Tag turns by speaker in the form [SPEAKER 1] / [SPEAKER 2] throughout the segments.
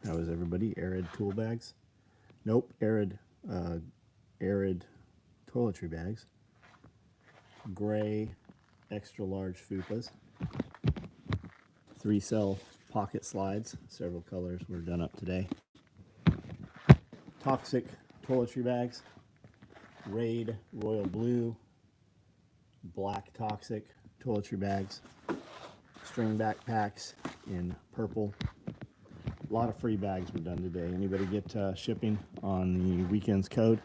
[SPEAKER 1] How is everybody? Arid tool bags? Nope, arid toiletry bags. Gray extra large fupas. 3-cell pocket slides. Several colors were done up today. Toxic toiletry bags. Raid royal blue. Black toxic toiletry bags. String backpacks in purple. A lot of free bags were done today. Anybody get shipping on the weekend's code?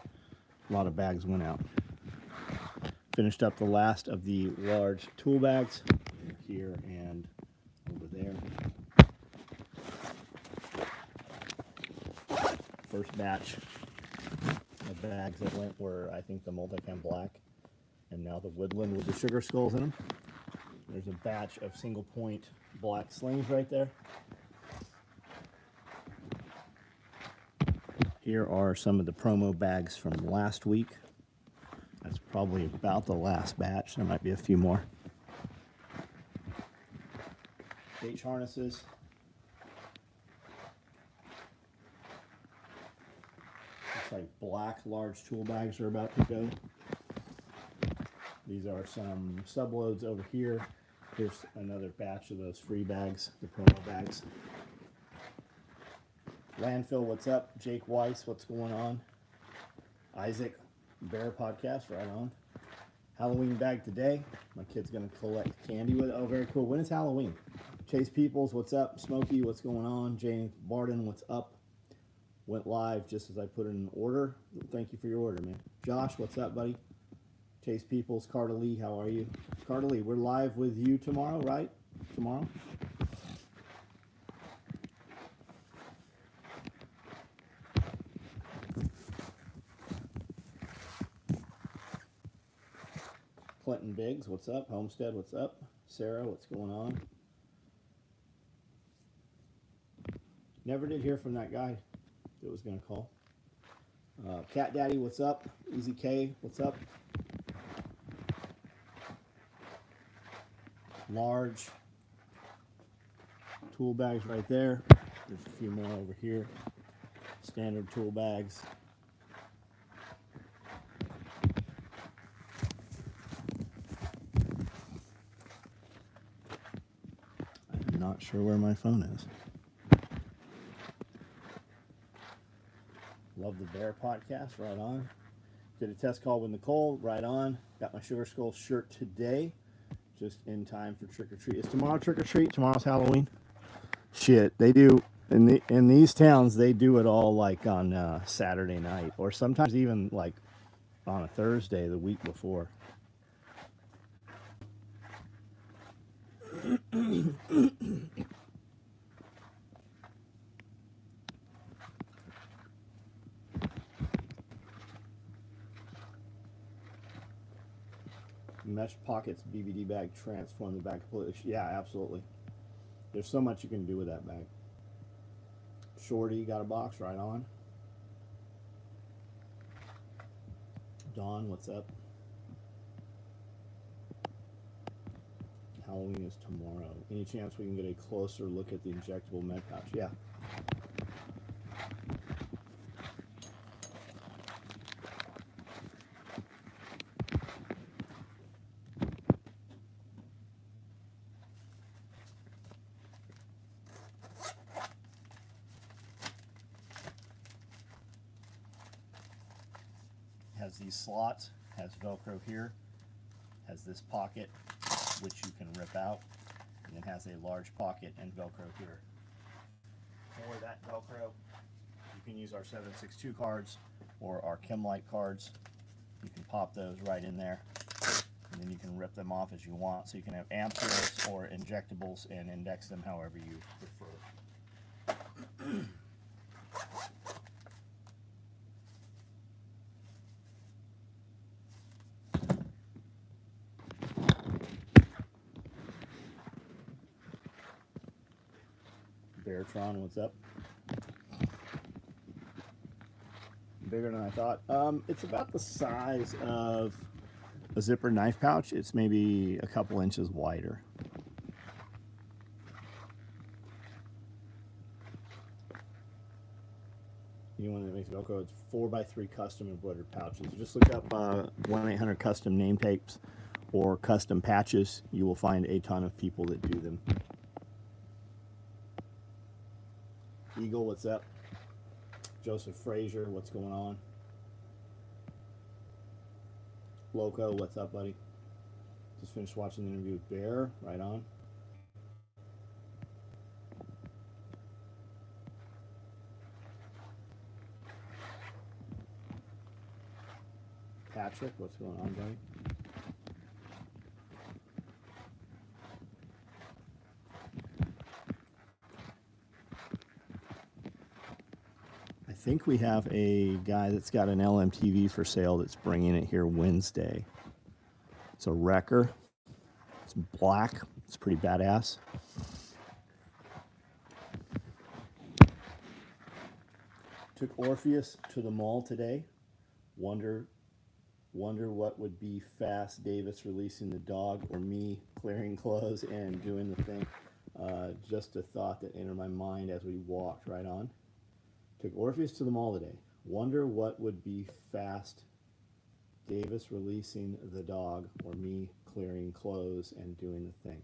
[SPEAKER 1] A lot of bags went out. Finished up the last of the large tool bags here and over there. First batch of bags that went were, I think, the multicam black, and now the woodland with the sugar skulls in them. There's a batch of single point black slings right there. Here are some of the promo bags from last week. That's probably about the last batch. There might be a few more. H harnesses. Looks like black large tool bags are about to go. These are some subloads over here. Here's another batch of those free bags, the promo bags. Landfill, what's up? Jake Weiss, what's going on? Isaac, Bear Podcast, right on. Halloween bag today. My kid's gonna collect candy with it. Oh, very cool. When is Halloween? Chase Peoples, what's up? Smokey, what's going on? Jane Barden, what's up? Went live just as I put in an order. Thank you for your order, man. Josh, what's up, buddy? Chase Peoples, Carter Lee, how are you? Carter Lee, we're live with you tomorrow, right? Tomorrow? Clinton Biggs, what's up? Homestead, what's up? Sarah, what's going on? Never did hear from that guy that was going to call. Cat Daddy, what's up? Easy K, what's up? Large tool bags right there. There's a few more over here. Standard tool bags. I'm not sure where my phone is. Love the Bear Podcast, right on. Did a test call with Nicole, right on. Got my Sugar Skull shirt today, just in time for trick or treat. Is tomorrow trick or treat? Tomorrow's Halloween. Shit, they do in these towns. They do it all like on Saturday night, or sometimes even like on a Thursday the week before. Mesh pockets BBD bag transform the bag completely. Yeah, absolutely. There's so much you can do with that bag. Shorty got a box, right on. Dawn, what's up? Halloween is tomorrow. Any chance we can get a closer look at the injectable med pouch? Yeah. Has these slots, has Velcro here, has this pocket which you can rip out, and then has a large pocket and Velcro here. For that Velcro, you can use our 762 cards or our ChemLite cards. You can pop those right in there, and then you can rip them off as you want. So you can have ampoules or injectables and index them however you prefer. Beartron, what's up? Bigger than I thought. It's about the size of a zipper knife pouch. It's maybe a couple inches wider. Anyone that makes Velcro, it's 4x3 custom embroidered pouches. Just look up 1-800 custom name tapes or custom patches. You will find a ton of people that do them. Eagle, what's up? Joseph Frazier, what's going on? Loco, what's up, buddy? Just finished watching the interview with Bear. Right on. Patrick, what's going on, buddy? I think we have a guy that's got an LMTV for sale that's bringing it here Wednesday. It's a wrecker. It's black. It's pretty badass. Took Orpheus to the mall today. Wonder what would be fast, Davis releasing the dog or me clearing clothes and doing the thing. Just a thought that entered my mind as we walked. Right on. Took Orpheus to the mall today. Wonder what would be fast, Davis releasing the dog or me clearing clothes and doing the thing.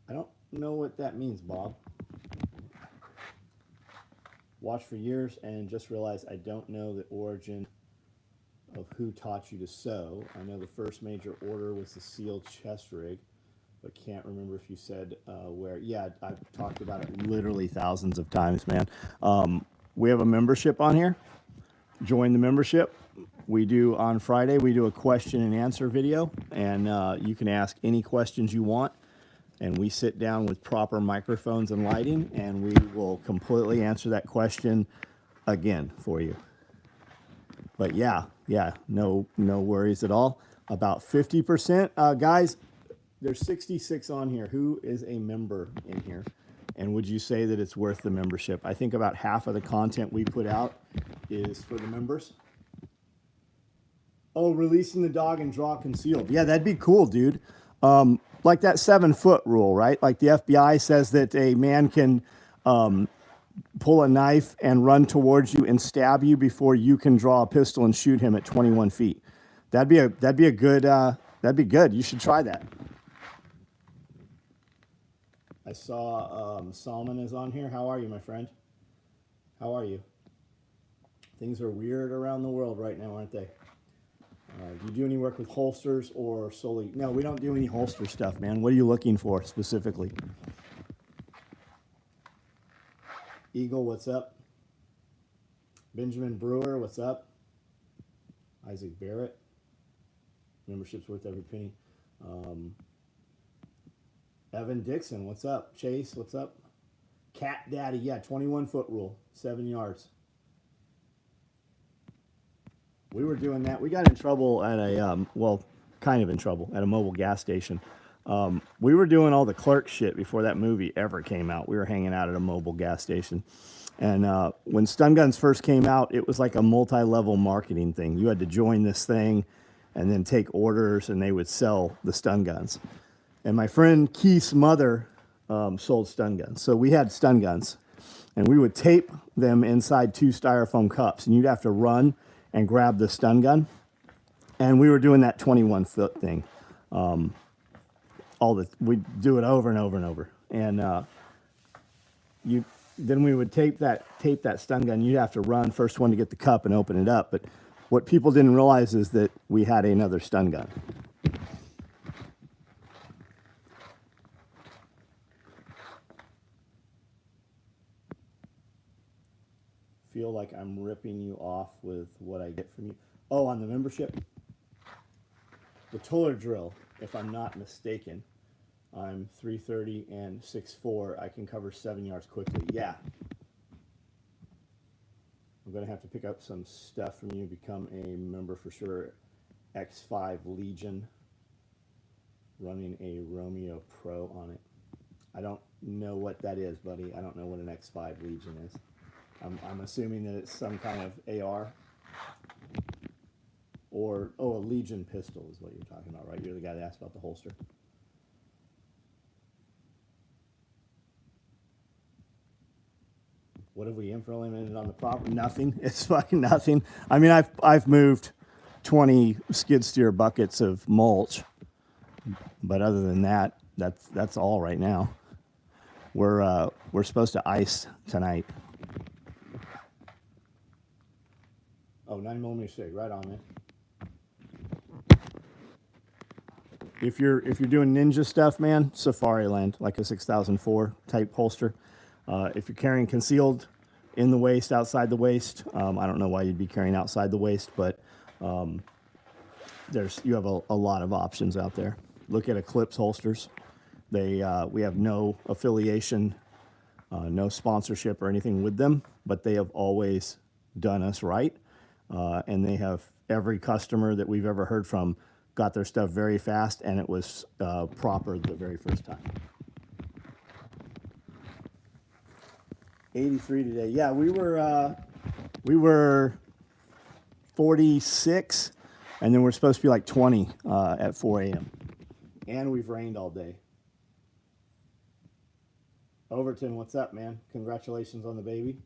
[SPEAKER 1] I don't know what that means, Bob. Watched for years and just realized I don't know the origin of who taught you to sew. I know the first major order was the sealed chest rig, but can't remember if you said where. Yeah, I've talked about it literally thousands of times, man. We have a membership on here. Join the membership. We do on Friday, we do a question and answer video, and you can ask any questions you want. And we sit down with proper microphones and lighting, and we will completely answer that question again for you. But yeah, no worries at all. About 50%. Guys, there's 66 on here. Who is a member in here? And would you say that it's worth the membership? I think about half of the content we put out is for the members. Oh, releasing the dog and draw concealed. Yeah, that'd be cool, dude. Like that 7-foot rule, right? Like the FBI says that a man can pull a knife and run towards you and stab you before you can draw a pistol and shoot him at 21 feet. That'd be a good. That'd be good. You should try that. I saw Salman is on here. How are you, my friend? How are you? Things are weird around the world right now, aren't they? Do you do any work with holsters or solely? No, we don't do any holster stuff, man. What are you looking for specifically? Eagle, what's up? Benjamin Brewer, what's up? Isaac Barrett, membership's worth every penny. Evan Dixon, what's up? Chase, what's up? Cat Daddy, yeah, 21-foot rule, 7 yards. We were doing that. We got in trouble at a, kind of in trouble at a mobile gas station. We were doing all the clerk shit before that movie ever came out. We were hanging out at a mobile gas station. And when stun guns first came out, it was like a multi-level marketing thing. You had to join this thing and then take orders, and they would sell the stun guns. And my friend Keith's mother sold stun guns. So we had stun guns, and we would tape them inside 2 styrofoam cups, and you'd have to run and grab the stun gun. And we were doing that 21-foot thing. We'd do it over and over and over. And then we would tape that stun gun. You'd have to run first one to get the cup and open it up. But what people didn't realize is that we had another stun gun. Feel like I'm ripping you off with what I get from you. Oh, on the membership? The Toller drill, if I'm not mistaken. I'm 330 and 6'4". I can cover 7 yards quickly. Yeah. I'm going to have to pick up some stuff from you, become a member for sure. X5 Legion, running a Romeo Pro on it. I don't know what that is, buddy. I don't know what an X5 Legion is. I'm assuming that it's some kind of AR. Or, a Legion pistol is what you're talking about, right? You're the guy that asked about the holster. What have we implemented on the property? Nothing. It's fucking nothing. I mean, I've moved 20 skid steer buckets of mulch, but other than that, that's all right now. We're supposed to ice tonight. Oh, 9mm SIG, right on, man. If you're doing ninja stuff, man, Safari Land, like a 6004 type holster. If you're carrying concealed in the waist, outside the waist, I don't know why you'd be carrying outside the waist, but you have a lot of options out there. Look at Eclipse holsters. We have no affiliation, no sponsorship or anything with them, but they have always done us right, and they have every customer that we've ever heard from got their stuff very fast, and it was proper the very first time. 83 today. Yeah, we were 46, and then we're supposed to be like 20 at 4 a.m. And we've rained all day. Overton, what's up, man? Congratulations on the baby.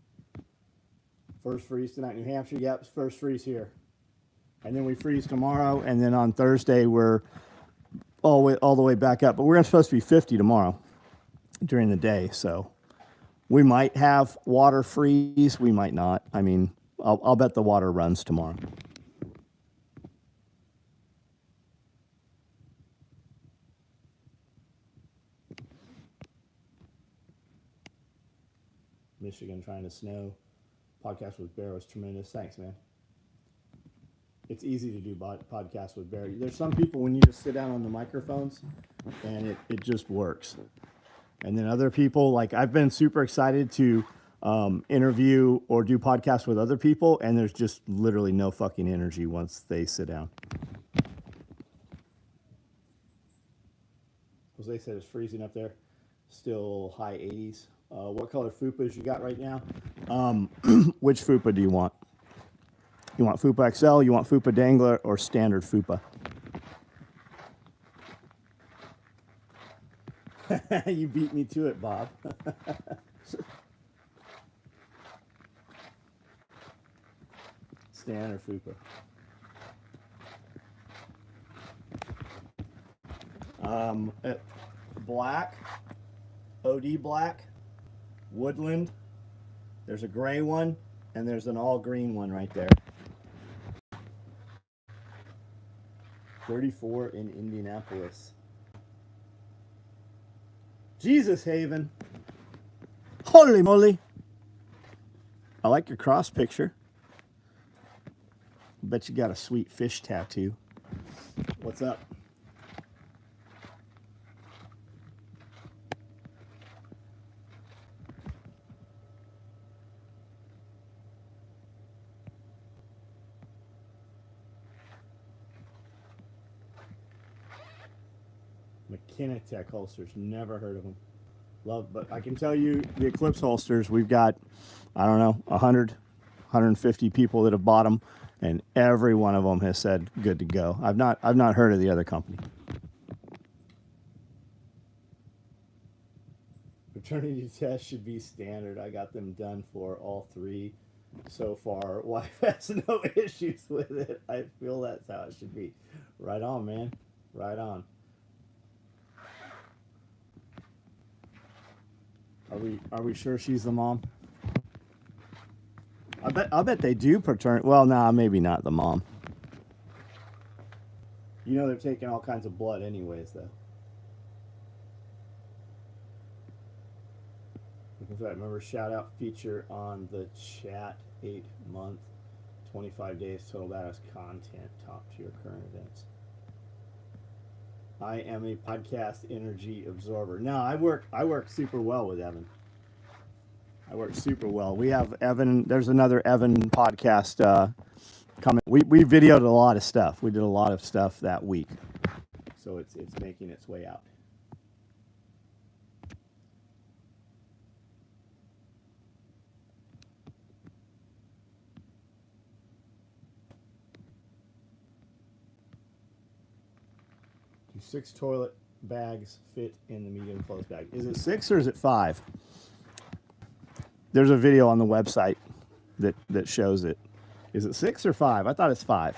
[SPEAKER 1] First freeze tonight, New Hampshire. Yep, first freeze here. And then we freeze tomorrow, and then on Thursday we're all the way back up. But we're supposed to be 50 tomorrow during the day, so we might have water freeze. We might not. I mean, I'll bet the water runs tomorrow. Michigan trying to snow. Podcast with Bear was tremendous. Thanks, man. It's easy to do podcasts with Bear. There's some people when you just sit down on the microphones and it just works. And then other people, like I've been super excited to interview or do podcasts with other people, and there's just literally no fucking energy once they sit down. Jose said it's freezing up there. Still high 80s. What color fupas you got right now? Which fupa do you want? You want Fupa XL, you want Fupa Dangler, or standard Fupa? You beat me to it, Bob. Standard Fupa. Black, OD black, woodland. There's a gray one, and there's an all green one right there. 34 in Indianapolis. Jesus, Haven. Holy moly. I like your cross picture. Bet you got a sweet fish tattoo. What's up? Kinetech holsters, never heard of them. Love, but I can tell you the Eclipse holsters, we've got, I don't know, 100, 150 people that have bought them, and every one of them has said good to go. I've not heard of the other company. Paternity test should be standard. I got them done for all three so far. Wife has no issues with it. I feel that's how it should be. Right on, man. Right on. Are we sure she's the mom? I bet they do paternity. Well, nah, maybe not the mom. You know they're taking all kinds of blood anyways, though. Because I remember shout out feature on the chat 8-month, 25 days total badass content, top tier current events. I am a podcast energy absorber. No, I work super well with Evan. I work super well. We have Evan. There's another Evan podcast coming. We videoed a lot of stuff. We did a lot of stuff that week, so it's making its way out. Do 6 toilet bags fit in the medium clothes bag? Is it 6 or is it 5? There's a video on the website that shows it. Is it 6 or 5? I thought it's 5.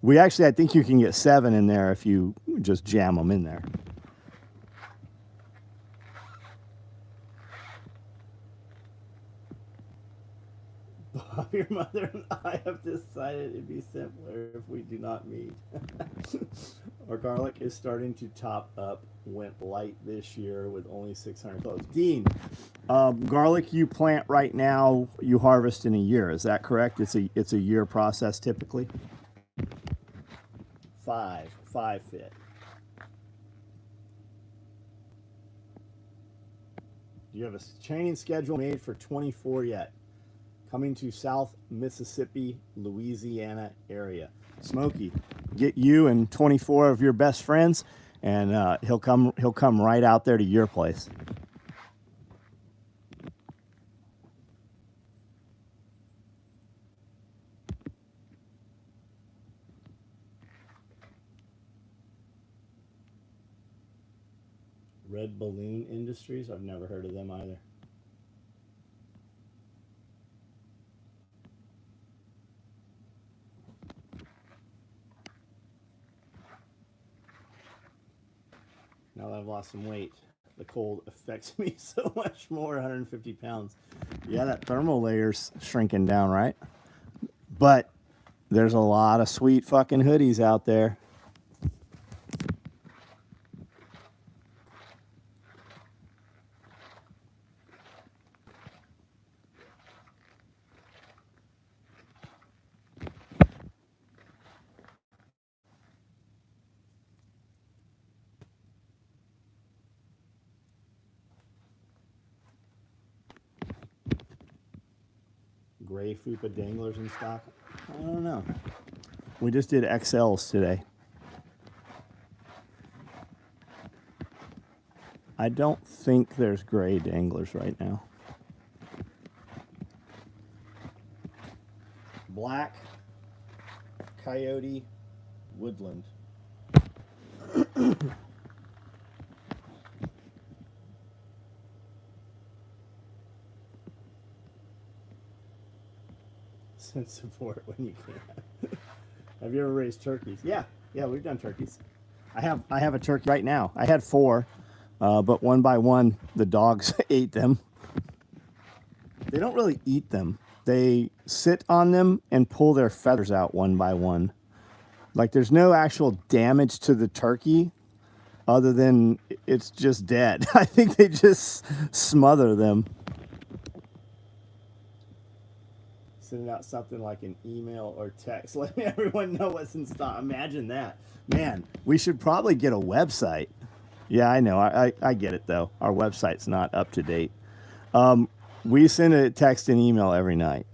[SPEAKER 1] We actually, I think you can get 7 in there if you just jam them in there. Bob, your mother and I have decided it'd be simpler if we do not meet. Our garlic is starting to top up. Went light this year with only 600 cloves. Dean, garlic you plant right now, you harvest in a year. Is that correct? It's a year process typically. 5 fit. Do you have a training schedule made for 24 yet? Coming to South Mississippi, Louisiana area. Smokey, get you and 24 of your best friends, and he'll come right out there to your place. Red Balloon Industries, I've never heard of them either. Now that I've lost some weight, the cold affects me so much more, 150 pounds. Yeah, that thermal layer's shrinking down, right? But there's a lot of sweet fucking hoodies out there. Gray Fupa danglers in stock? I don't know. We just did XLs today. I don't think there's gray danglers right now. Black Coyote Woodland. Send support when you can. Have you ever raised turkeys? Yeah, we've done turkeys. I have a turkey right now. I had 4, but one by one the dogs ate them. They don't really eat them. They sit on them and pull their feathers out one by one. Like there's no actual damage to the turkey other than it's just dead. I think they just smother them. Sending out something like an email or text, letting everyone know what's in stock. Imagine that. Man, we should probably get a website. Yeah, I know. I get it, though. Our website's not up to date. We send a text and email every night.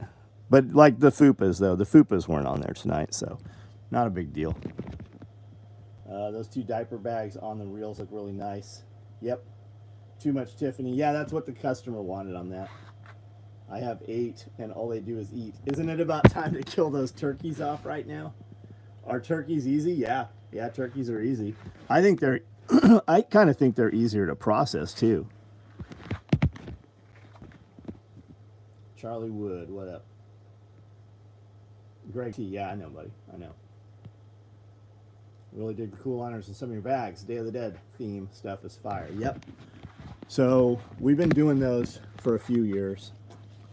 [SPEAKER 1] But like the FUPAs, though. The FUPAs weren't on there tonight, so not a big deal. Those 2 diaper bags on the reels look really nice. Yep. Too much Tiffany. Yeah, that's what the customer wanted on that. I have 8, and all they do is eat. Isn't it about time to kill those turkeys off right now? Are turkeys easy? Yeah, turkeys are easy. I think they're, I kind of think they're easier to process too. Charlie Wood, what up? Greg T, yeah, I know, buddy, I know. Really dig the cool liners in some of your bags. Day of the Dead theme stuff is fire. Yep. So we've been doing those for a few years.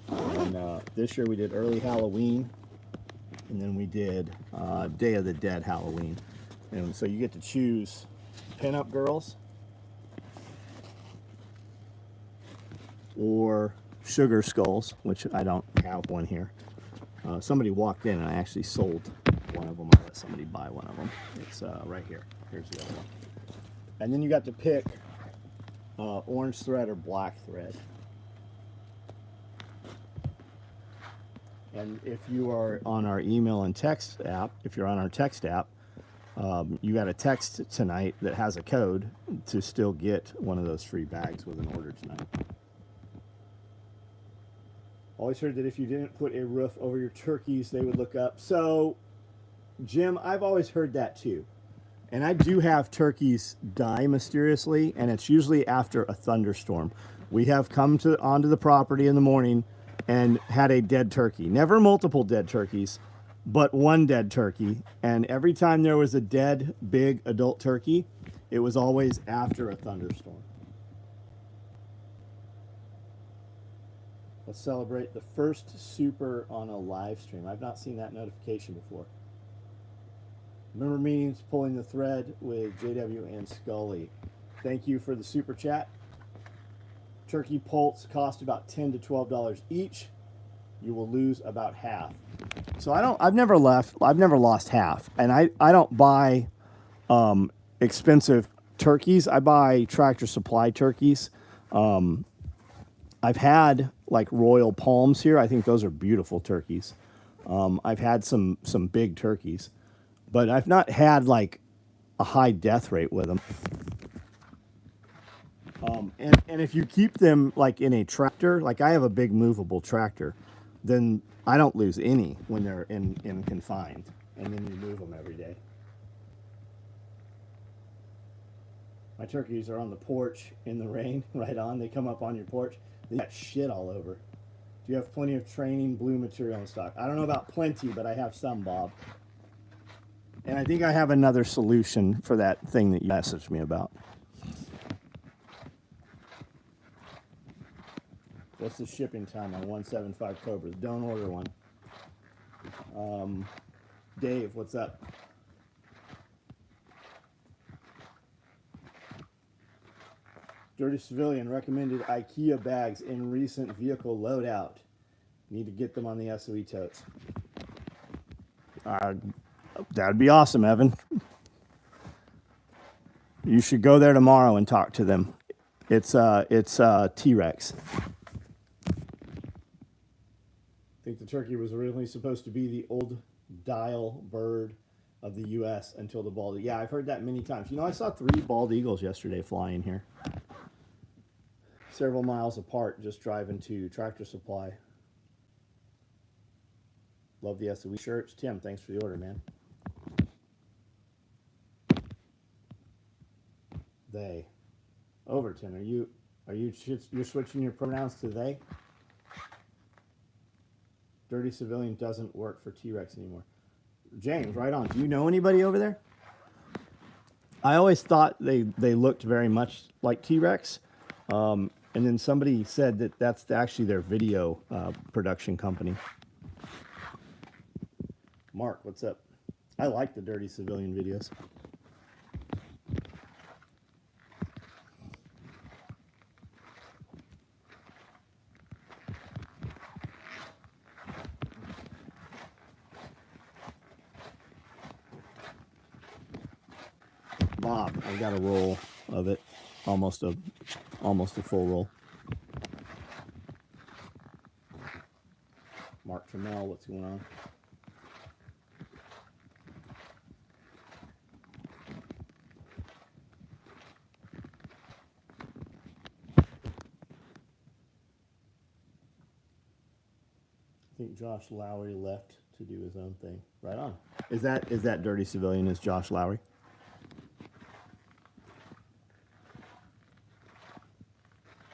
[SPEAKER 1] And this year we did early Halloween, and then we did Day of the Dead Halloween. And so you get to choose pinup girls or sugar skulls, which I don't have one here. Somebody walked in and I actually sold one of them. I'll let somebody buy one of them. It's right here. Here's the other one. And then you got to pick orange thread or black thread. And if you are on our email and text app, if you're on our text app, you got a text tonight that has a code to still get one of those free bags with an order tonight. Always heard that if you didn't put a roof over your turkeys, they would look up. So, Jim, I've always heard that too. And I do have turkeys die mysteriously, and it's usually after a thunderstorm. We have come onto the property in the morning and had a dead turkey. Never multiple dead turkeys, but one dead turkey. And every time there was a dead, big adult turkey, it was always after a thunderstorm. Let's celebrate the first super on a live stream. I've not seen that notification before. Member meetings pulling the thread with JW and Scully. Thank you for the super chat. Turkey poults cost about $10 to $12 each. You will lose about half. So I've never lost half. And I don't buy expensive turkeys. I buy Tractor Supply turkeys. I've had like Royal Palms here. I think those are beautiful turkeys. I've had some big turkeys, but I've not had like a high death rate with them. And if you keep them like in a tractor, like I have a big movable tractor, then I don't lose any when they're in confined, and then you move them every day. My turkeys are on the porch in the rain, right on. They come up on your porch. They got shit all over. Do you have plenty of training blue material in stock? I don't know about plenty, but I have some, Bob. And I think I have another solution for that thing that you messaged me about. What's the shipping time on 175 Cobras? Don't order one. Dave, what's up? Dirty Civilian recommended IKEA bags in recent vehicle loadout. Need to get them on the SOE totes. That'd be awesome, Evan. You should go there tomorrow and talk to them. It's T-Rex. I think the turkey was originally supposed to be the old dial bird of the U.S. until the bald. Yeah, I've heard that many times. You know, I saw 3 bald eagles yesterday flying here. Several miles apart, just driving to Tractor Supply. Love the SOE shirts. Tim, thanks for the order, man. They. Overton, you're switching your pronouns to they? Dirty Civilian doesn't work for T-Rex anymore. James, right on. Do you know anybody over there? I always thought they looked very much like T-Rex. And then somebody said that that's actually their video production company. Mark, what's up? I like the Dirty Civilian videos. Bob, I got a roll of it, almost a full roll. Mark Trammell, what's going on? I think Josh Lowry left to do his own thing. Right on. Is that Dirty Civilian? Is Josh Lowry?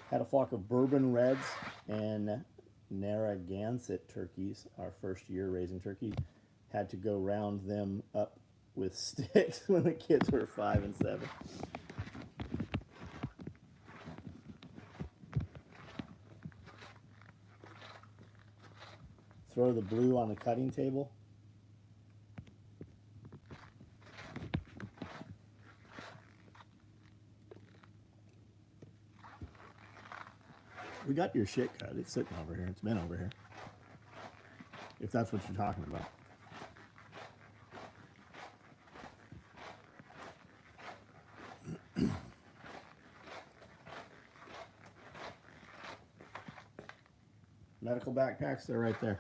[SPEAKER 1] Had a flock of bourbon reds and Narragansett turkeys. Our first year raising turkey. Had to go round them up with sticks when the kids were 5 and 7. Throw the blue on the cutting table. We got your shit cut. It's sitting over here. It's been over here. If that's what you're talking about. Medical backpacks, they're right there.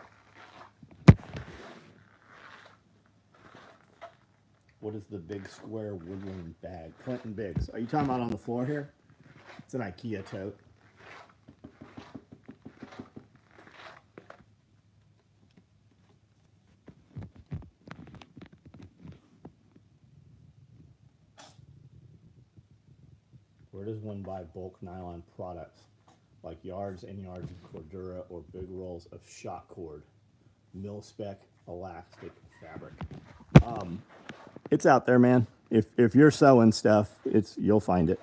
[SPEAKER 1] What is the big square woodland bag? Clinton Biggs. Are you talking about on the floor here? It's an IKEA tote. Where does one buy bulk nylon products? like yards and yards of Cordura or big rolls of shot cord, mil-spec elastic fabric. It's out there, man. If you're sewing stuff, you'll find it.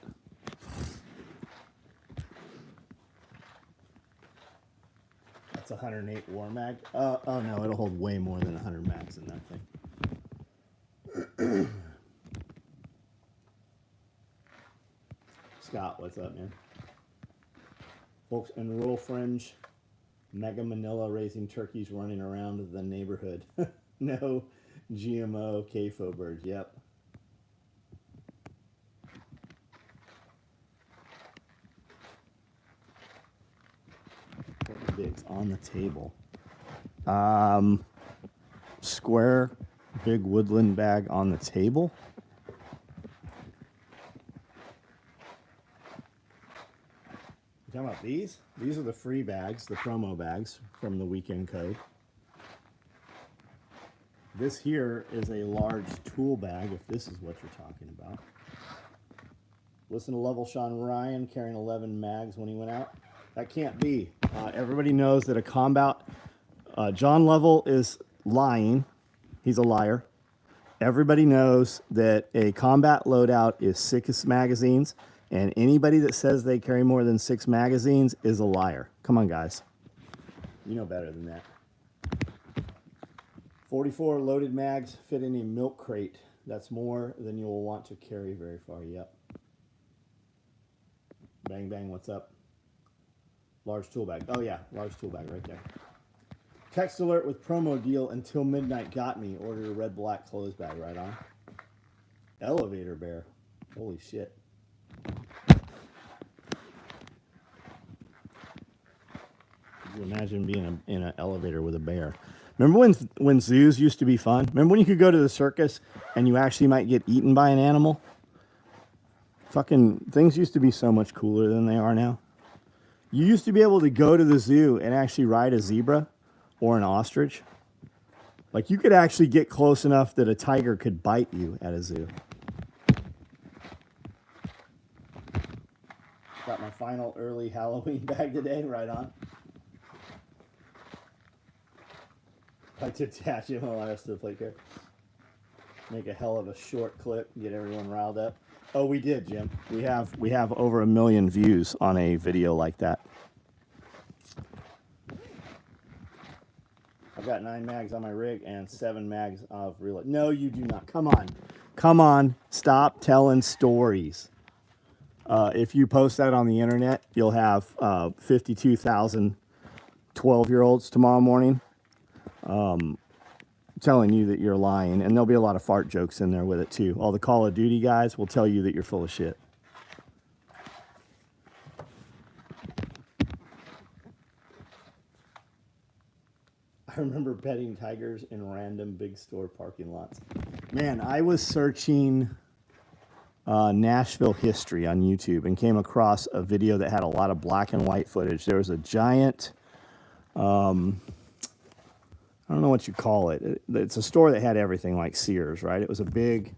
[SPEAKER 1] That's 108 war mag. Oh no, it'll hold way more than 100 mags in that thing. Scott, what's up, man? Folks in rural fringe, Mega Manila raising turkeys running around the neighborhood. No GMO CAFO birds. Yep. Bigs on the table. Square big woodland bag on the table. You talking about these? These are the free bags, the promo bags from the weekend code. This here is a large tool bag, if this is what you're talking about. Listen to Level Sean Ryan carrying 11 mags when he went out. That can't be. Everybody knows that a combat... John Lovell is lying. He's a liar. Everybody knows that a combat loadout is 6 magazines, and anybody that says they carry more than 6 magazines is a liar. Come on, guys. You know better than that. 44 loaded mags fit in a milk crate. That's more than you will want to carry very far. Yep. Bang, bang, what's up? Large tool bag. Oh, yeah, large tool bag right there. Text alert with promo deal until midnight got me. Ordered a red black clothes bag. Right on. Elevator bear. Holy shit. Could you imagine being in an elevator with a bear? Remember when zoos used to be fun? Remember when you could go to the circus and you actually might get eaten by an animal? Fucking things used to be so much cooler than they are now. You used to be able to go to the zoo and actually ride a zebra or an ostrich. Like, you could actually get close enough that a tiger could bite you at a zoo. Got my final early Halloween bag today, right on. I to attach it while I rest of the plate here. Make a hell of a short clip, get everyone riled up. Oh, we did, Jim. We have over 1 million views on a video like that. I've got 9 mags on my rig and 7 mags of reload. No, you do not. Come on. Come on. Stop telling stories. If you post that on the internet, you'll have 52,000 12-year-olds tomorrow morning telling you that you're lying. And there'll be a lot of fart jokes in there with it, too. All the Call of Duty guys will tell you that you're full of shit. I remember petting tigers in random big store parking lots. Man, I was searching Nashville history on YouTube and came across a video that had a lot of black and white footage. There was a giant, I don't know what you call it. It's a store that had everything like Sears, right? It was a big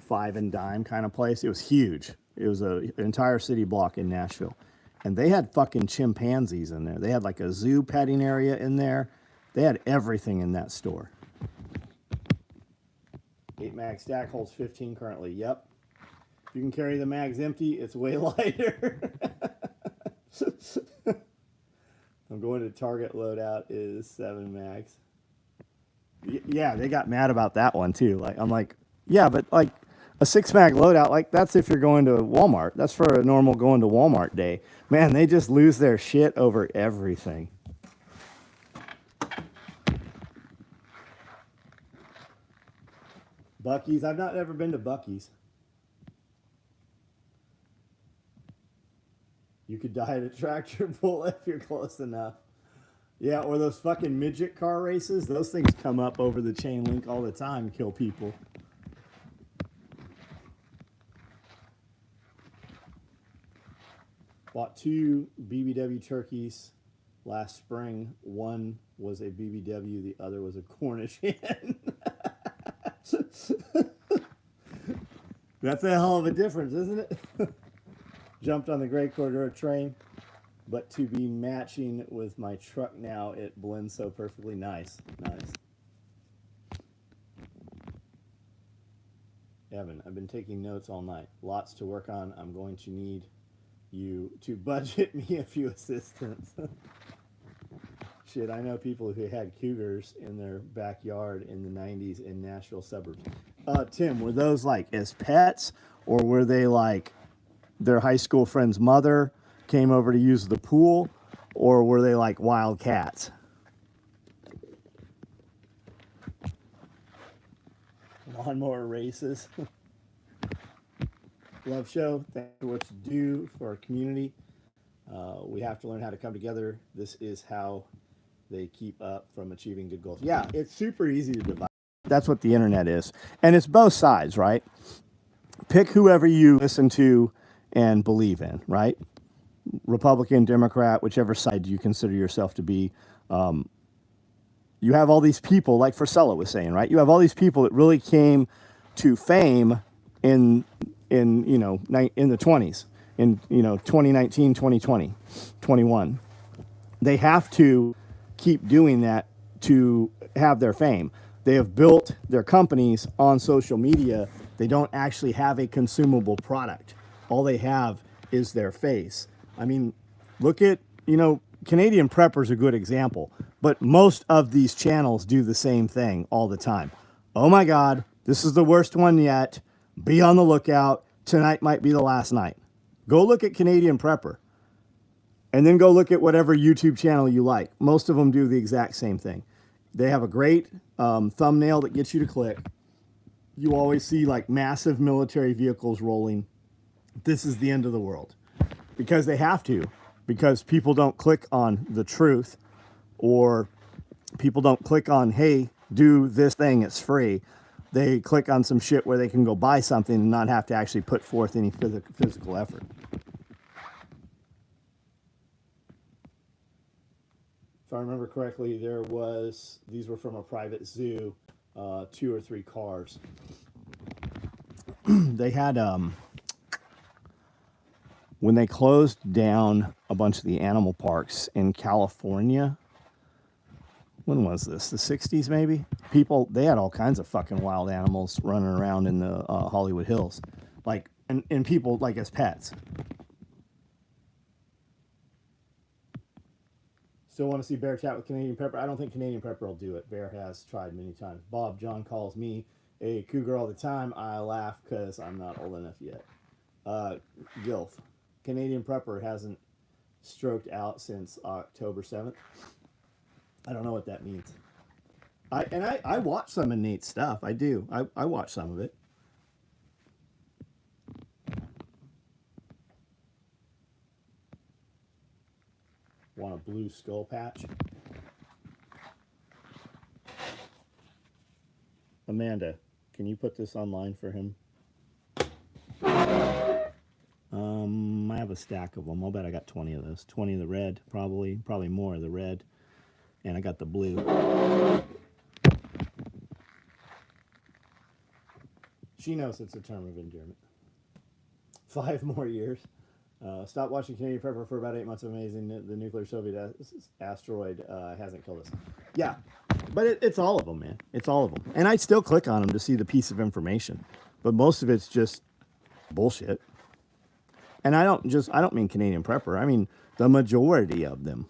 [SPEAKER 1] 5 and dime kind of place. It was huge. It was an entire city block in Nashville. And they had fucking chimpanzees in there. They had like a zoo petting area in there. They had everything in that store. 8 mag stack holds 15 currently. Yep. If you can carry the mags empty, it's way lighter. I'm going to Target loadout is 7 mags. Yeah, they got mad about that one too. Like, I'm like, yeah, but like a 6 mag loadout, like that's if you're going to Walmart. That's for a normal going to Walmart day. Man, they just lose their shit over everything. Buc-ee's. I've not ever been to Buc-ee's. You could die at a tractor pull if you're close enough. Yeah, or those fucking midget car races. Those things come up over the chain link all the time, kill people. Bought 2 BBW turkeys last spring. One was a BBW, the other was a Cornish hen. That's a hell of a difference, isn't it? Jumped on the Great Cordura train, but to be matching with my truck now, it blends so perfectly. Nice. Evan, I've been taking notes all night. Lots to work on. I'm going to need you to budget me a few assistants. Shit, I know people who had cougars in their backyard in the 90s in Nashville suburbs. Tim, were those like as pets, or were they like their high school friend's mother came over to use the pool, or were they like wild cats? Lawnmower races. Love show. Thank you for what you do for our community. We have to learn how to come together. This is how they keep up from achieving good goals. Yeah, it's super easy to divide. That's what the internet is. And it's both sides, right? Pick whoever you listen to and believe in, right? Republican, Democrat, whichever side you consider yourself to be. You have all these people, like Frisella was saying, right? You have all these people that really came to fame in the 20s, in 2019, 2020, 21. They have to keep doing that to have their fame. They have built their companies on social media. They don't actually have a consumable product. All they have is their face. I mean, look at, Canadian Prepper's a good example, but most of these channels do the same thing all the time. Oh my God, this is the worst one yet. Be on the lookout. Tonight might be the last night. Go look at Canadian Prepper. And then go look at whatever YouTube channel you like. Most of them do the exact same thing. They have a great thumbnail that gets you to click. You always see like massive military vehicles rolling. This is the end of the world. Because they have to. Because people don't click on the truth, or people don't click on, hey, do this thing, it's free. They click on some shit where they can go buy something and not have to actually put forth any physical effort. If I remember correctly, these were from a private zoo, 2 or 3 cars. They had, when they closed down a bunch of the animal parks in California, when was this? The 60s maybe? They had all kinds of fucking wild animals running around in the Hollywood Hills. Like, and people like as pets. Still want to see Bear chat with Canadian Prepper? I don't think Canadian Prepper will do it. Bear has tried many times. Bob John calls me a cougar all the time. I laugh because I'm not old enough yet. Gilf. Canadian Prepper hasn't stroked out since October 7th. I don't know what that means. I watch some of Nate's stuff. I do. I watch some of it. Want a blue skull patch? Amanda, can you put this online for him? I have a stack of them. I'll bet I got 20 of those. 20 of the red, probably more of the red. And I got the blue. She knows it's a term of endearment. 5 more years. Stop watching Canadian Prepper for about 8 months. Amazing. The nuclear Soviet asteroid hasn't killed us. Yeah, but it's all of them, man. It's all of them. And I still click on them to see the piece of information. But most of it's just bullshit. And I don't mean Canadian Prepper. I mean the majority of them.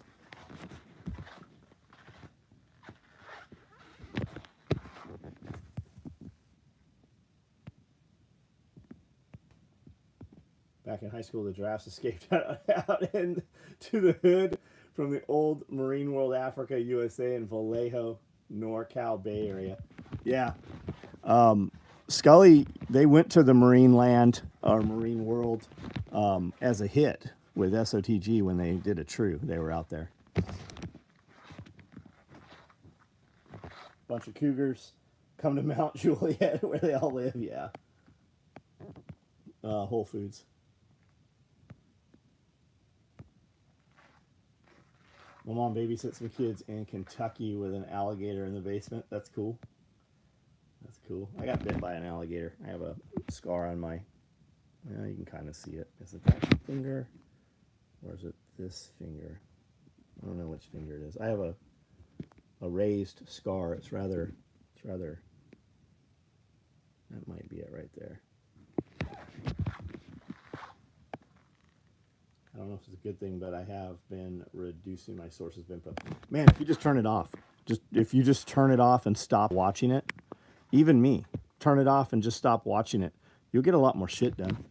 [SPEAKER 1] Back in high school, the giraffes escaped out into the hood from the old Marine World Africa, USA, in Vallejo, NorCal Bay Area. Yeah. Scully, they went to the Marine Land, or Marine World, as a hit with SOTG when they did a True. They were out there. Bunch of cougars come to Mount Juliet, where they all live, yeah. Whole Foods. My mom babysits some kids in Kentucky with an alligator in the basement. That's cool. That's cool. I got bit by an alligator. I have a scar on my, you can kind of see it. Is it that finger? Or is it this finger. I don't know which finger it is. I have a raised scar. It's rather, that might be it right there. I don't know if it's a good thing, but I have been reducing my sources of input. Man, if you just turn it off, if you just turn it off and stop watching it, even me, turn it off and just stop watching it, you'll get a lot more shit done.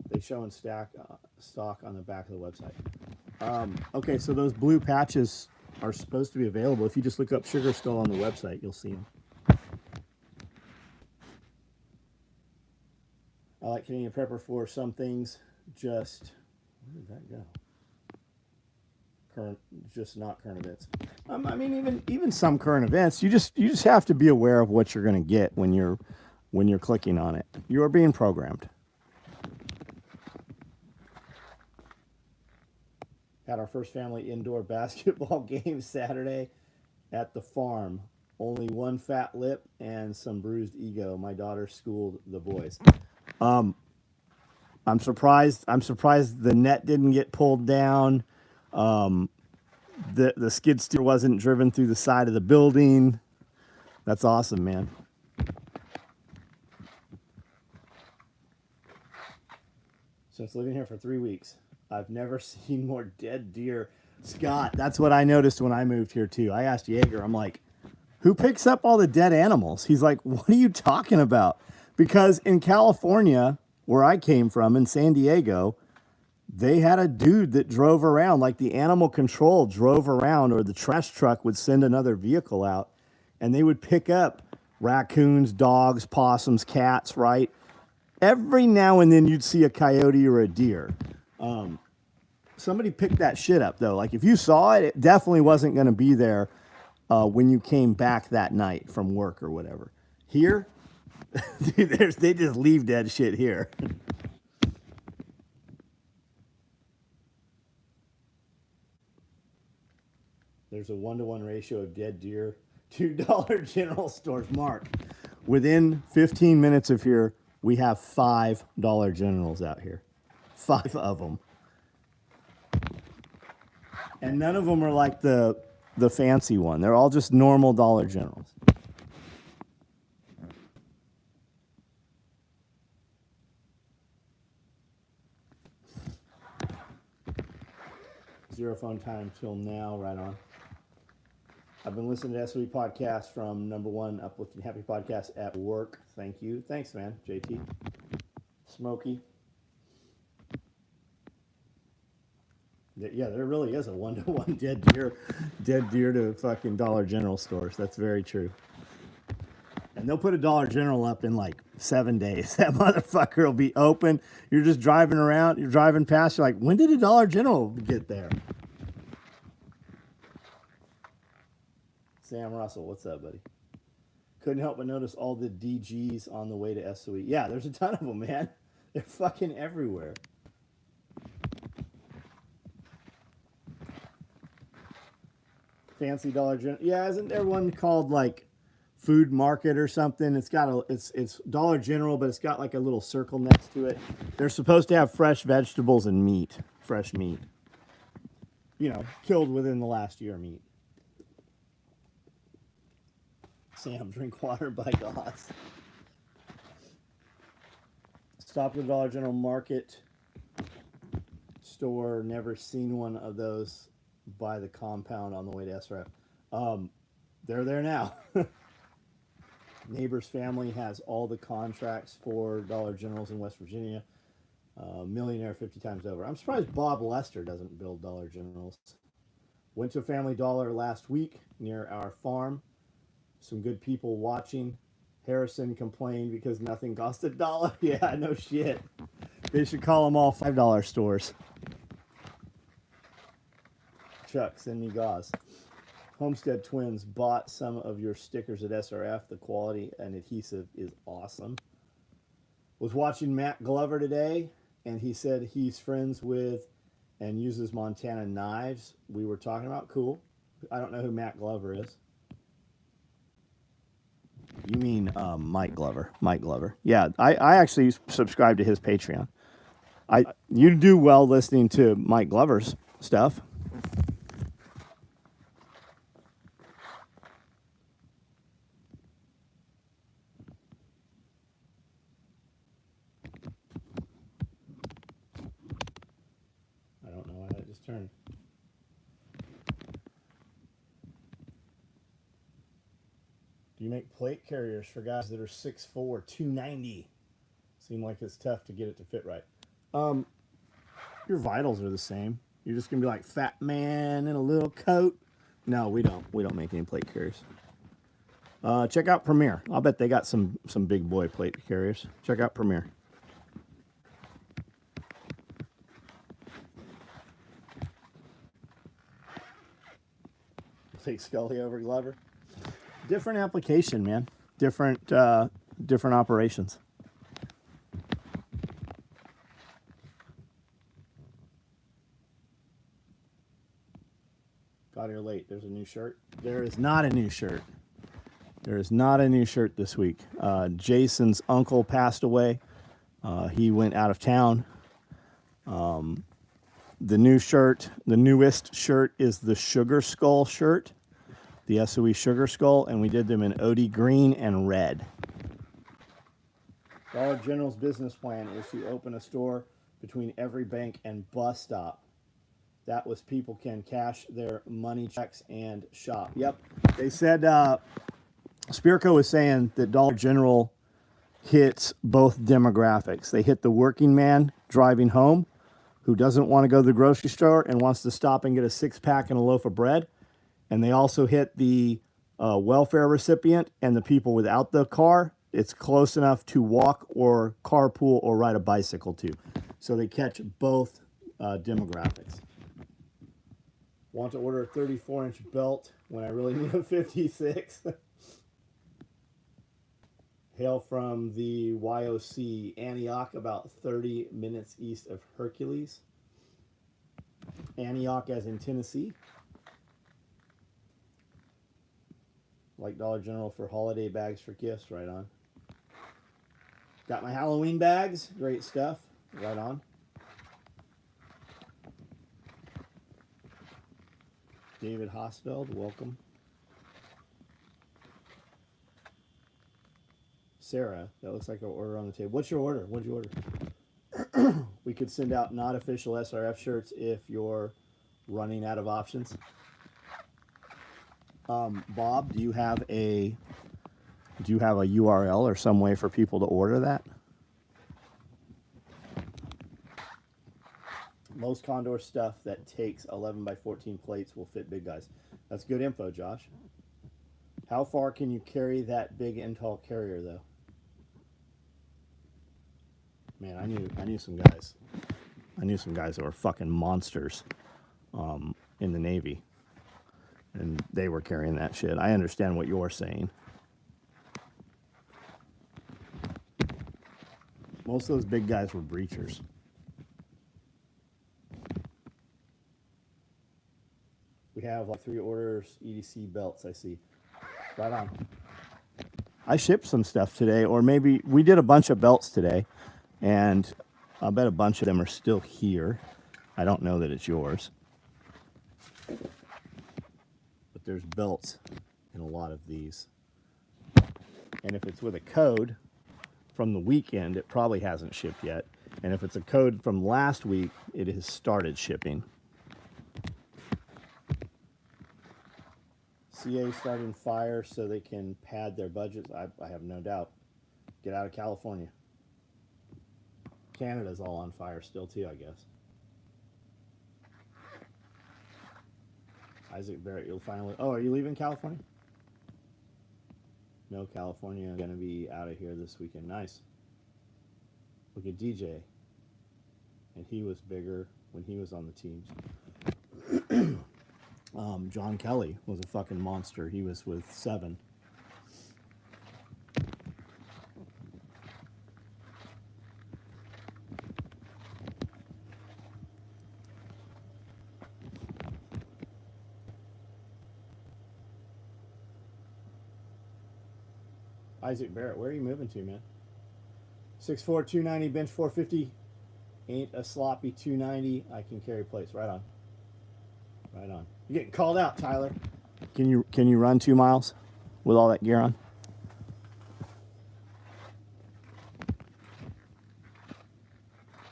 [SPEAKER 1] They show in stock on the back of the website. Okay, so those blue patches are supposed to be available. If you just look up Sugar Skull on the website, you'll see them. I like Canadian Prepper for some things. Just, where did that go? Just not current events. I mean, even some current events. You just have to be aware of what you're going to get when you're clicking on it. You are being programmed. Had our first family indoor basketball game Saturday at the farm. Only one fat lip and some bruised ego. My daughter schooled the boys. I'm surprised the net didn't get pulled down. The skid steer wasn't driven through the side of the building. That's awesome, man. Since living here for 3 weeks, I've never seen more dead deer. Scott, that's what I noticed when I moved here too. I asked Jaeger, I'm like, who picks up all the dead animals? He's like, what are you talking about? Because in California, where I came from, in San Diego, they had a dude that drove around, like the animal control drove around, or the trash truck would send another vehicle out, and they would pick up raccoons, dogs, possums, cats, right? Every now and then you'd see a coyote or a deer. Somebody picked that shit up, though. Like, if you saw it, it definitely wasn't going to be there when you came back that night from work or whatever. Here, dude, they just leave dead shit here. There's a 1-to-1 ratio of dead deer to Dollar General stores. Mark, within 15 minutes of here, we have 5 Dollar Generals out here. 5 of them. And none of them are like the fancy one. They're all just normal Dollar Generals. Zero phone time till now, right on. I've been listening to SOE podcast from #1 Uplifting Happy Podcast at work. Thank you. Thanks, man, JT. Smokey. Yeah, there really is a 1-to-1 dead deer to fucking Dollar General stores. That's very true. And they'll put a Dollar General up in like 7 days. That motherfucker will be open. You're just driving around. You're driving past. You're like, when did a Dollar General get there? Sam Russell, what's up, buddy? Couldn't help but notice all the DGs on the way to SOE. Yeah, there's a ton of them, man. They're fucking everywhere. Fancy Dollar General. Yeah, isn't there one called like Food Market or something? It's got it's Dollar General, but it's got like a little circle next to it. They're supposed to have fresh vegetables and meat, fresh meat. You know, killed within the last year meat. Sam, drink water by Goss. Stopped at the Dollar General Market store. Never seen one of those by the compound on the way to SRF. They're there now. Neighbor's family has all the contracts for Dollar Generals in West Virginia. Millionaire 50 times over. I'm surprised Bob Lester doesn't build Dollar Generals. Went to Family Dollar last week near our farm. Some good people watching. Harrison complained because nothing cost $1. Yeah, no shit. They should call them all $5 stores. Chuck, send me gauze. Homestead Twins bought some of your stickers at SRF. The quality and adhesive is awesome. Was watching Matt Glover today, and he said he's friends with and uses Montana knives. We were talking about cool. I don't know who Matt Glover is. You mean Mike Glover. Mike Glover. Yeah, I actually subscribe to his Patreon. You do well listening to Mike Glover's stuff. I don't know why that just turned. Do you make plate carriers for guys that are 6'4", 290? Seem like it's tough to get it to fit right. Your vitals are the same. You're just gonna be like fat man in a little coat. No, we don't. We don't make any plate carriers. Check out Premier. I'll bet they got some big boy plate carriers. Check out Premier. Take Scully over Glover. Different application, man. Different operations. Got here late. There's a new shirt. There is not a new shirt. There is not a new shirt this week. Jason's uncle passed away. He went out of town. The new shirt, the newest shirt is the Sugar Skull shirt, the SOE Sugar Skull, and we did them in OD green and red. Dollar General's business plan is to open a store between every bank and bus stop. That was people can cash their money checks and shop. Yep. They said, Spirko was saying that Dollar General hits both demographics. They hit the working man driving home who doesn't want to go to the grocery store and wants to stop and get a 6-pack and a loaf of bread. And they also hit the welfare recipient and the people without the car. It's close enough to walk or carpool or ride a bicycle to. So they catch both demographics. Want to order a 34-inch belt when I really need a 56. Hail from the YOC, Antioch, about 30 minutes east of Hercules. Antioch as in Tennessee. Like Dollar General for holiday bags for gifts, right on. Got my Halloween bags, great stuff, right on. David Hosfeld, welcome. Sarah, that looks like an order on the table. What's your order? What'd you order? We could send out not official SRF shirts if you're running out of options. Bob, do you have a URL or some way for people to order that? Most Condor stuff that takes 11 by 14 plates will fit big guys. That's good info, Josh. How far can you carry that big and tall carrier, though? Man, I knew some guys. I knew some guys that were fucking monsters in the Navy. And they were carrying that shit. I understand what you're saying. Most of those big guys were breachers. We have like 3 orders, EDC belts, I see. Right on. I shipped some stuff today, or maybe we did a bunch of belts today, and I'll bet a bunch of them are still here. I don't know that it's yours. But there's belts in a lot of these. And if it's with a code from the weekend, it probably hasn't shipped yet. And if it's a code from last week, it has started shipping. CA starting fire so they can pad their budgets. I have no doubt. Get out of California. Canada's all on fire still too, I guess. Isaac Barrett, you'll finally... Oh, are you leaving California? No, California going to be out of here this weekend. Nice. Look at DJ. And he was bigger when he was on the teams. John Kelly was a fucking monster. He was with 7. Isaac Barrett, where are you moving to, man? 6'4", 290, bench 450. Ain't a sloppy 290. I can carry plates. Right on. Right on. You're getting called out, Tyler. Can you run 2 miles with all that gear on?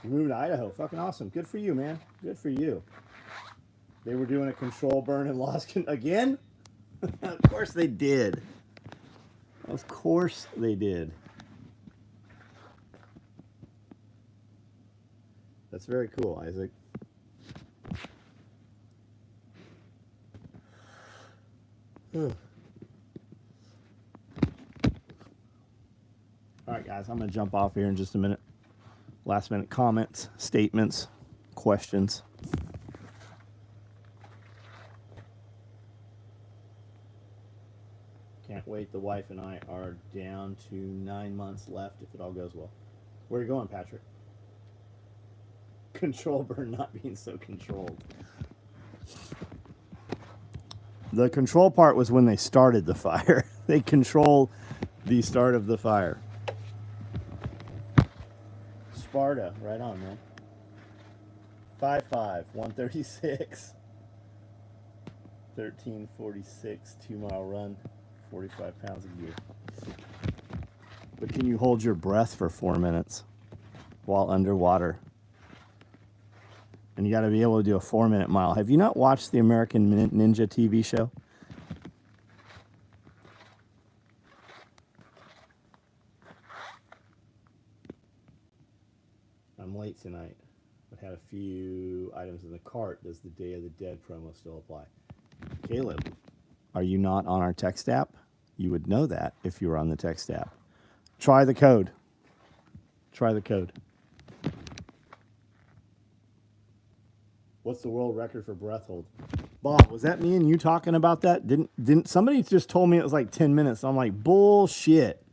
[SPEAKER 1] You moved to Idaho. Fucking awesome. Good for you, man. Good for you. They were doing a control burn and lost again? Of course they did. Of course they did. That's very cool, Isaac. All right, guys, I'm going to jump off here in just a minute. Last minute comments, statements, questions. Can't wait. The wife and I are down to 9 months left if it all goes well. Where are you going, Patrick? Control burn not being so controlled. The control part was when they started the fire. They control the start of the fire. Sparta, right on, man. 5'5", 136, 1346, 2 mile run, 45 pounds a year. But can you hold your breath for 4 minutes while underwater? And you got to be able to do a 4-minute mile. Have you not watched the American Ninja TV show? I'm late tonight, but had a few items in the cart. Does the Day of the Dead promo still apply? Caleb, are you not on our text app? You would know that if you were on the text app. Try the code. Try the code. What's the world record for breath hold? Bob, was that me and you talking about that? Didn't somebody just told me it was like 10 minutes? I'm like, bullshit.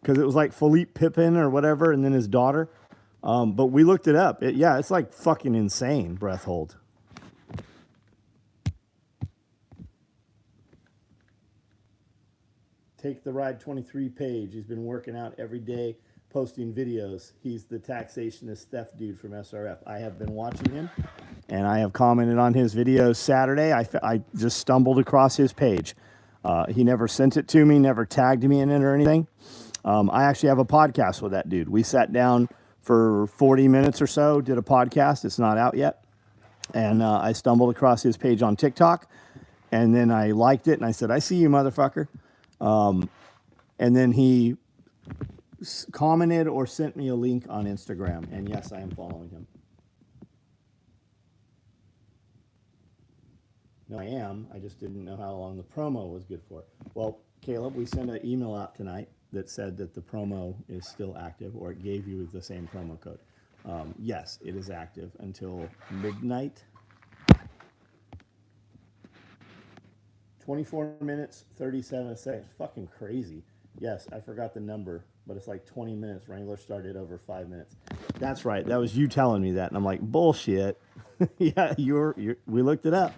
[SPEAKER 1] Because it was like Philippe Pippin or whatever, and then his daughter. But we looked it up. It's like fucking insane, breath hold. Take the Ride 23 page. He's been working out every day, posting videos. He's the taxationist theft dude from SRF. I have been watching him, and I have commented on his videos Saturday. I just stumbled across his page. He never sent it to me, never tagged me in it or anything. I actually have a podcast with that dude. We sat down for 40 minutes or so, did a podcast. It's not out yet. And I stumbled across his page on TikTok, and then I liked it, and I said, I see you, motherfucker. And then he commented or sent me a link on Instagram, and yes, I am following him. No, I am. I just didn't know how long the promo was good for. Well, Caleb, we sent an email out tonight that said that the promo is still active, or it gave you the same promo code. Yes, it is active until midnight. 24 minutes, 37 seconds. Fucking crazy. Yes, I forgot the number, but it's like 20 minutes. Wrangler started over 5 minutes. That's right. That was you telling me that. And I'm like, bullshit. Yeah, we looked it up.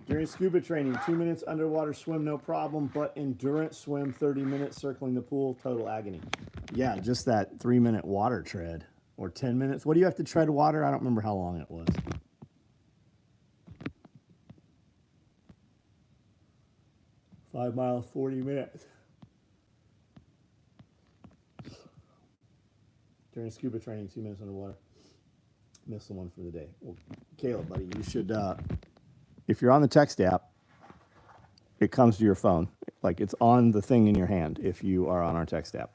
[SPEAKER 1] During scuba training, 2 minutes underwater swim, no problem, but endurance swim, 30 minutes circling the pool, total agony. Yeah, just that 3-minute water tread, or 10 minutes. What do you have to tread water? I don't remember how long it was. Five miles, 40 minutes. During scuba training, 2 minutes underwater. Missed the one for the day. Well, Caleb, buddy, you should, if you're on the text app, it comes to your phone. Like, it's on the thing in your hand if you are on our text app.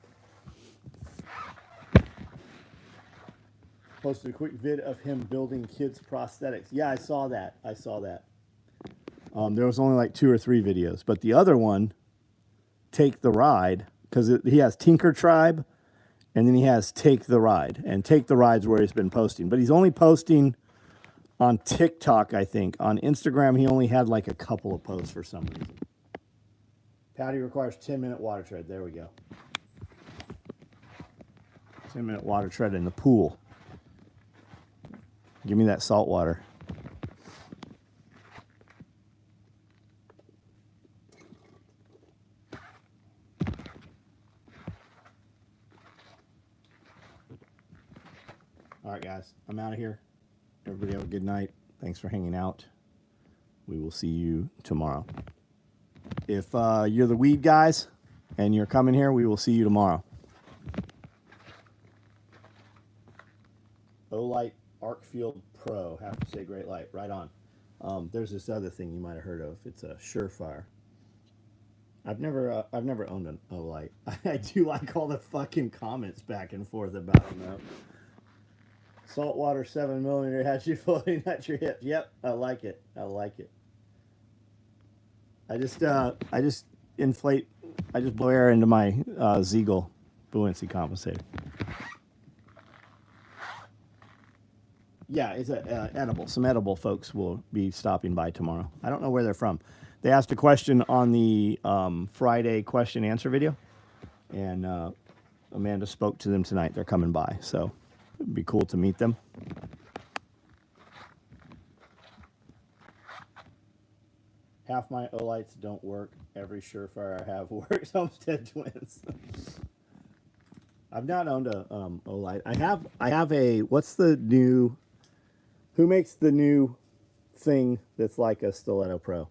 [SPEAKER 1] Posted a quick vid of him building kids' prosthetics. Yeah, I saw that. There was only like 2 or 3 videos. But the other one, Take the Ride, because he has Tinker Tribe, and then he has Take the Ride. And Take the Ride's where he's been posting. But he's only posting on TikTok, I think. On Instagram, he only had like a couple of posts for some reason. Patty requires 10-minute water tread. There we go. 10-minute water tread in the pool. Give me that salt water. right, guys. I'm out of here. Everybody have a good night. Thanks for hanging out. We will see you tomorrow. If you're the weed guys and you're coming here, we will see you tomorrow. Olight Arcfield Pro. Have to say great light. Right on. There's this other thing you might have heard of. It's a Surefire. I've never owned an Olight. I do like all the fucking comments back and forth about them though. Saltwater 7mm has you floating at your hip. Yep, I like it. I like it. I just blow air into my Ziegel buoyancy compensator. Yeah, it's edible. Some edible folks will be stopping by tomorrow. I don't know where they're from. They asked a question on the Friday question answer video, and Amanda spoke to them tonight. They're coming by, so it'd be cool to meet them. Half my Olights don't work. Every Surefire I have works. Homestead Twins. I've not owned a Olight. I have a, what's the new, who makes the new thing that's like a Stiletto Pro?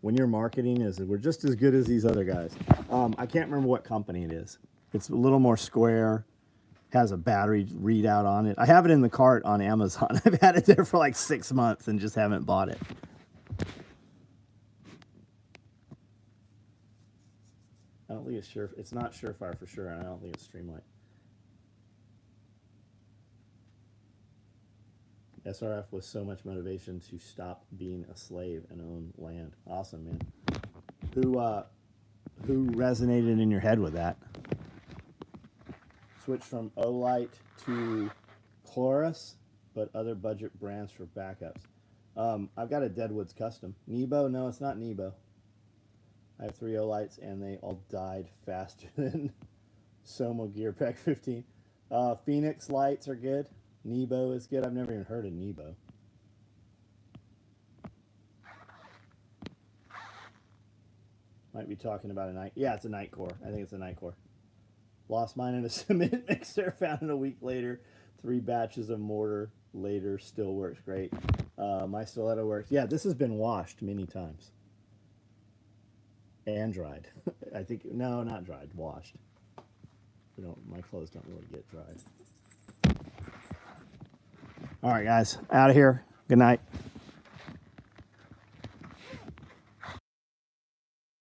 [SPEAKER 1] When you're marketing, we're just as good as these other guys. I can't remember what company it is. It's a little more square, has a battery readout on it. I have it in the cart on Amazon. I've had it there for like 6 months and just haven't bought it. I don't think it's sure. It's not Surefire for sure, and I don't think it's Streamlight. SRF was so much motivation to stop being a slave and own land. Awesome, man. Who resonated in your head with that? Switch from Olight to Chloris, but other budget brands for backups. I've got a Deadwood's Custom. Nebo? No, it's not Nebo. I have 3 Olights, and they all died faster than Soma Gear Pack 15. Phoenix lights are good. Nebo is good. I've never even heard of Nebo. Might be talking about a night. Yeah, it's a night core. I think it's a night core. Lost mine in a cement mixer. Found it a week later. 3 batches of mortar later. Still works great. My Stiletto works. Yeah, this has been washed many times. And dried. I think, no, not dried, washed. My clothes don't really get dried. All right, guys, out of here. Good night.